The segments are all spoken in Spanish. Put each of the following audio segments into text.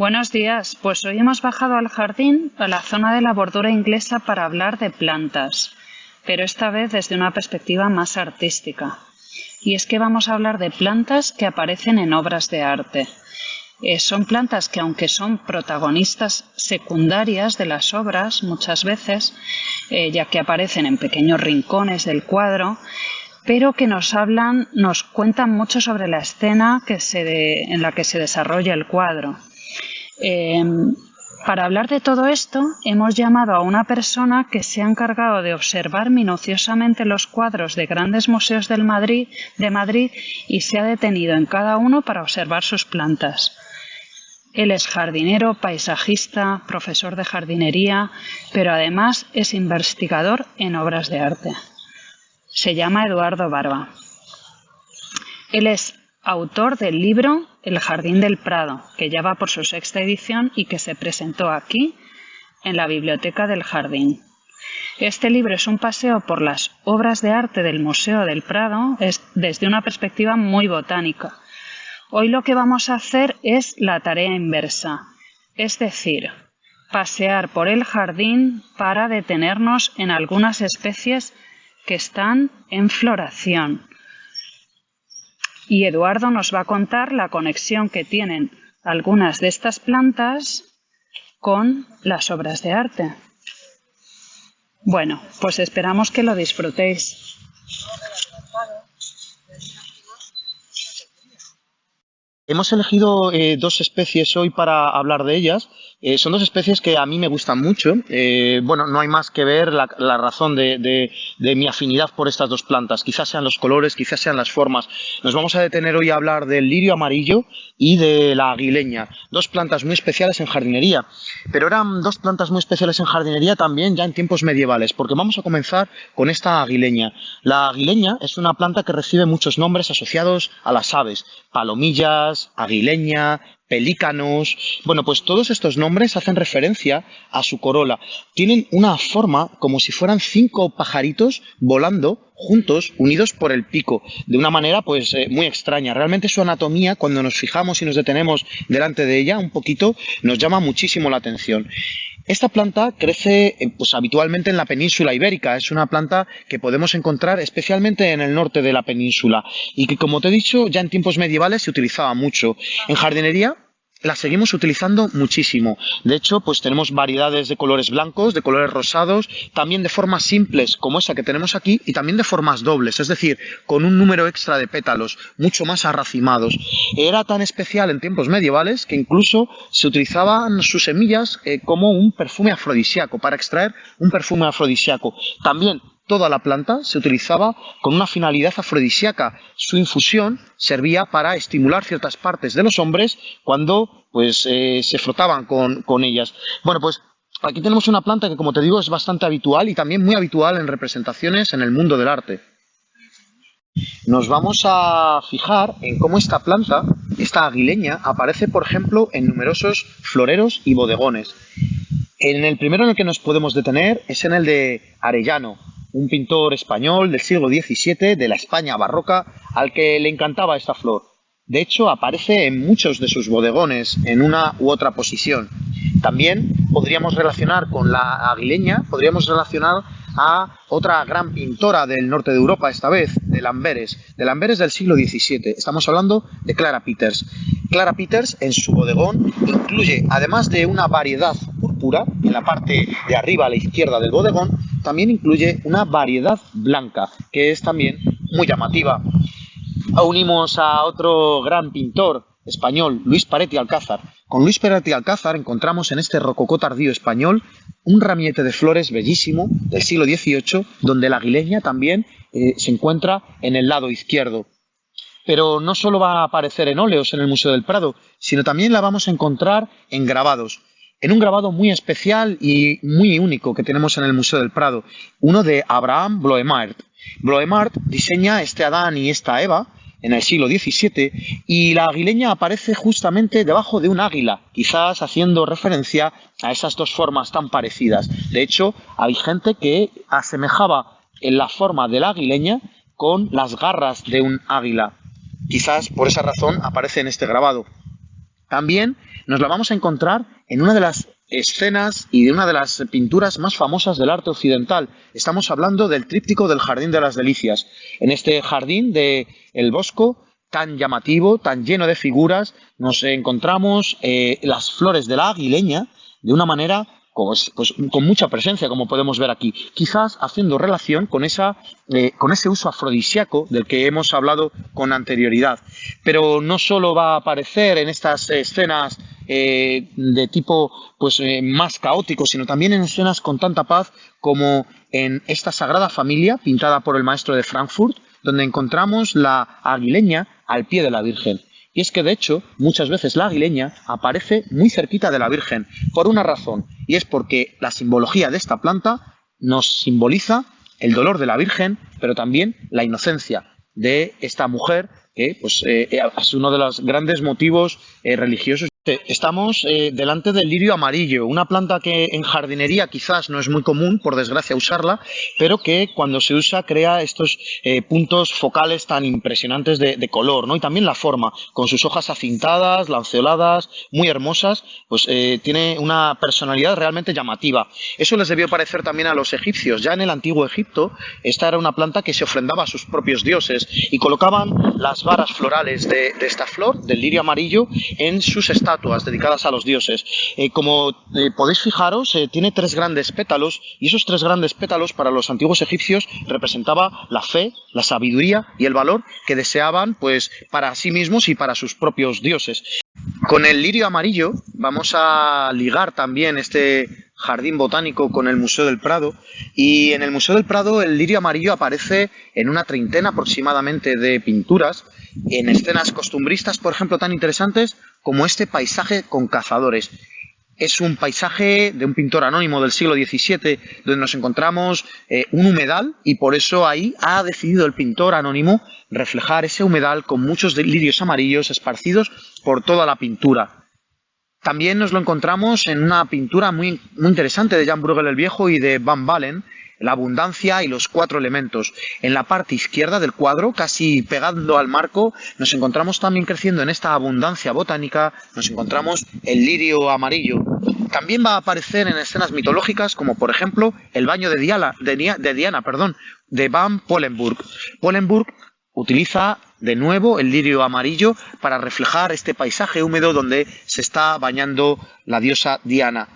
Buenos días, pues hoy hemos bajado al jardín, a la zona de la bordura inglesa para hablar de plantas, pero esta vez desde una perspectiva más artística. Y es que vamos a hablar de plantas que aparecen en obras de arte. Son plantas que, aunque son protagonistas secundarias de las obras muchas veces, ya que aparecen en pequeños rincones del cuadro, pero que nos cuentan mucho sobre la escena en la que se desarrolla el cuadro. Para hablar de todo esto, hemos llamado a una persona que se ha encargado de observar minuciosamente los cuadros de grandes museos de Madrid y se ha detenido en cada uno para observar sus plantas. Él es jardinero, paisajista, profesor de jardinería, pero además es investigador en obras de arte. Se llama Eduardo Barba. Él es autor del libro El Jardín del Prado, que ya va por su 6ª edición y que se presentó aquí, en la Biblioteca del Jardín. Este libro es un paseo por las obras de arte del Museo del Prado desde una perspectiva muy botánica. Hoy lo que vamos a hacer es la tarea inversa, es decir, pasear por el jardín para detenernos en algunas especies que están en floración. Y Eduardo nos va a contar la conexión que tienen algunas de estas plantas con las obras de arte. Bueno, pues esperamos que lo disfrutéis. Hemos elegido dos especies hoy para hablar de ellas. Son dos especies que a mí me gustan mucho. Bueno, no hay más que ver la razón de mi afinidad por estas dos plantas. Quizás sean los colores, quizás sean las formas. Nos vamos a detener hoy a hablar del lirio amarillo y de la aguileña. Dos plantas muy especiales en jardinería. Pero eran dos plantas muy especiales en jardinería también ya en tiempos medievales, porque vamos a comenzar con esta aguileña. La aguileña es una planta que recibe muchos nombres asociados a las aves. Palomillas, aguileña, pelícanos. Bueno, pues todos estos nombres hacen referencia a su corola. Tienen una forma como si fueran 5 pajaritos volando juntos, unidos por el pico, de una manera pues muy extraña. Realmente su anatomía, cuando nos fijamos y nos detenemos delante de ella un poquito, nos llama muchísimo la atención. Esta planta crece pues, habitualmente en la península ibérica. Es una planta que podemos encontrar especialmente en el norte de la península y que, como te he dicho, ya en tiempos medievales se utilizaba mucho. En jardinería la seguimos utilizando muchísimo. De hecho, pues tenemos variedades de colores blancos, de colores rosados, también de formas simples como esa que tenemos aquí y también de formas dobles, es decir, con un número extra de pétalos, mucho más arracimados. Era tan especial en tiempos medievales que incluso se utilizaban sus semillas como un perfume afrodisíaco, para extraer un perfume afrodisíaco. También toda la planta se utilizaba con una finalidad afrodisíaca. Su infusión servía para estimular ciertas partes de los hombres cuando pues, se frotaban con ellas. Bueno, pues aquí tenemos una planta que, como te digo, es bastante habitual y también muy habitual en representaciones en el mundo del arte. Nos vamos a fijar en cómo esta planta, esta aguileña, aparece, por ejemplo, en numerosos floreros y bodegones. En el primero en el que nos podemos detener es en el de Arellano, un pintor español del siglo XVII, de la España barroca, al que le encantaba esta flor. De hecho, aparece en muchos de sus bodegones, en una u otra posición. También podríamos relacionar con la aguileña, podríamos relacionar a otra gran pintora del norte de Europa, esta vez, de Lamberes del siglo XVII. Estamos hablando de Clara Peters. Clara Peters, en su bodegón, incluye, además de una variedad púrpura, en la parte de arriba a la izquierda del bodegón, también incluye una variedad blanca, que es también muy llamativa. Unimos a otro gran pintor español, Luis Paretti Alcázar. Con Luis Paretti Alcázar encontramos en este rococó tardío español un ramillete de flores bellísimo del siglo XVIII, donde la aguileña también se encuentra en el lado izquierdo. Pero no solo va a aparecer en óleos en el Museo del Prado, sino también la vamos a encontrar en grabados. En un grabado muy especial y muy único que tenemos en el Museo del Prado, uno de Abraham Bloemaert. Bloemaert diseña este Adán y esta Eva en el siglo XVII y la aguileña aparece justamente debajo de un águila, quizás haciendo referencia a esas dos formas tan parecidas. De hecho, hay gente que asemejaba en la forma de la aguileña con las garras de un águila. Quizás por esa razón aparece en este grabado. También nos la vamos a encontrar en una de las escenas y de una de las pinturas más famosas del arte occidental. Estamos hablando del tríptico del Jardín de las Delicias. En este jardín de El Bosco, tan llamativo, tan lleno de figuras, nos encontramos las flores de la aguileña de una manera pues, con mucha presencia, como podemos ver aquí, quizás haciendo relación con ese uso afrodisíaco del que hemos hablado con anterioridad. Pero no solo va a aparecer en estas escenas de tipo pues, más caótico, sino también en escenas con tanta paz como en esta Sagrada Familia, pintada por el maestro de Frankfurt, donde encontramos la aguileña al pie de la Virgen. Y es que, de hecho, muchas veces la aguileña aparece muy cerquita de la Virgen, por una razón, y es porque la simbología de esta planta nos simboliza el dolor de la Virgen, pero también la inocencia de esta mujer, que pues, es uno de los grandes motivos religiosos. Estamos delante del lirio amarillo, una planta que en jardinería quizás no es muy común, por desgracia, usarla, pero que cuando se usa crea estos puntos focales tan impresionantes de color, ¿no? Y también la forma, con sus hojas acintadas, lanceoladas, muy hermosas, pues tiene una personalidad realmente llamativa. Eso les debió parecer también a los egipcios. Ya en el antiguo Egipto, esta era una planta que se ofrendaba a sus propios dioses y colocaban las varas florales de esta flor, del lirio amarillo, en sus estatuas dedicadas a los dioses. Como podéis fijaros, tiene 3 grandes pétalos, y esos 3 grandes pétalos para los antiguos egipcios representaba la fe, la sabiduría y el valor que deseaban pues para sí mismos y para sus propios dioses. Con el lirio amarillo vamos a ligar también este jardín botánico con el Museo del Prado, y en el Museo del Prado el lirio amarillo aparece en una treintena aproximadamente de pinturas, en escenas costumbristas, por ejemplo, tan interesantes como este paisaje con cazadores. Es un paisaje de un pintor anónimo del siglo XVII, donde nos encontramos un humedal, y por eso ahí ha decidido el pintor anónimo reflejar ese humedal con muchos lirios amarillos esparcidos por toda la pintura. También nos lo encontramos en una pintura muy interesante de Jan Bruegel el Viejo y de Van Balen, la abundancia y los 4 elementos. En la parte izquierda del cuadro, casi pegando al marco, nos encontramos también creciendo en esta abundancia botánica, nos encontramos el lirio amarillo. También va a aparecer en escenas mitológicas, como por ejemplo el baño de Diana, de Van Polenburg. Polenburg utiliza de nuevo el lirio amarillo para reflejar este paisaje húmedo donde se está bañando la diosa Diana.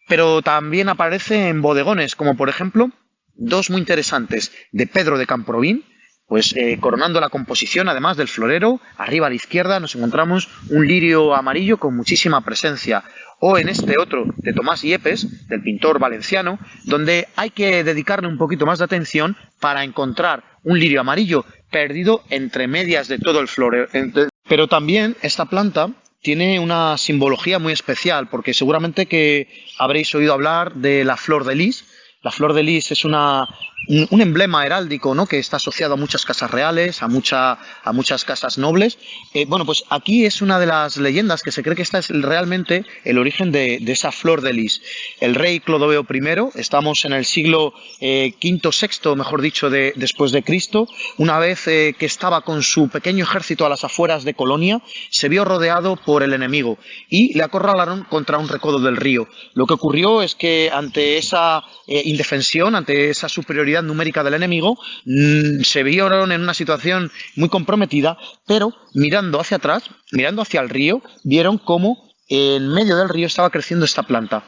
Pero también aparece en bodegones, como por ejemplo 2 muy interesantes de Pedro de Camprovín, pues coronando la composición, además del florero, arriba a la izquierda nos encontramos un lirio amarillo con muchísima presencia. O en este otro de Tomás Yepes, del pintor valenciano, donde hay que dedicarle un poquito más de atención para encontrar un lirio amarillo perdido entre medias de todo el florero. Pero también esta planta tiene una simbología muy especial, porque seguramente que habréis oído hablar de la flor de lis. La flor de lis es un emblema heráldico, ¿no?, que está asociado a muchas casas reales, a muchas casas nobles. Bueno, pues aquí es una de las leyendas que se cree que esta es realmente el origen de esa flor de lis. El rey Clodoveo I, estamos en el siglo V-VI, mejor dicho, después de Cristo, una vez que estaba con su pequeño ejército a las afueras de Colonia, se vio rodeado por el enemigo y le acorralaron contra un recodo del río. Lo que ocurrió es que ante esa indefensión, ante esa superioridad numérica del enemigo, se vieron en una situación muy comprometida, pero mirando hacia atrás, mirando hacia el río, vieron cómo en medio del río estaba creciendo esta planta.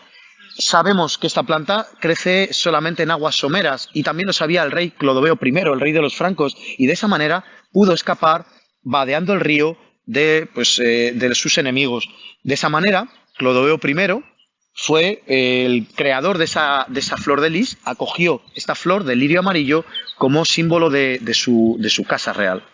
Sabemos que esta planta crece solamente en aguas someras, y también lo sabía el rey Clodoveo I, el rey de los francos, y de esa manera pudo escapar vadeando el río de sus enemigos. De esa manera, Clodoveo I fue el creador de esa flor de lis, acogió esta flor del lirio amarillo como símbolo de su casa real.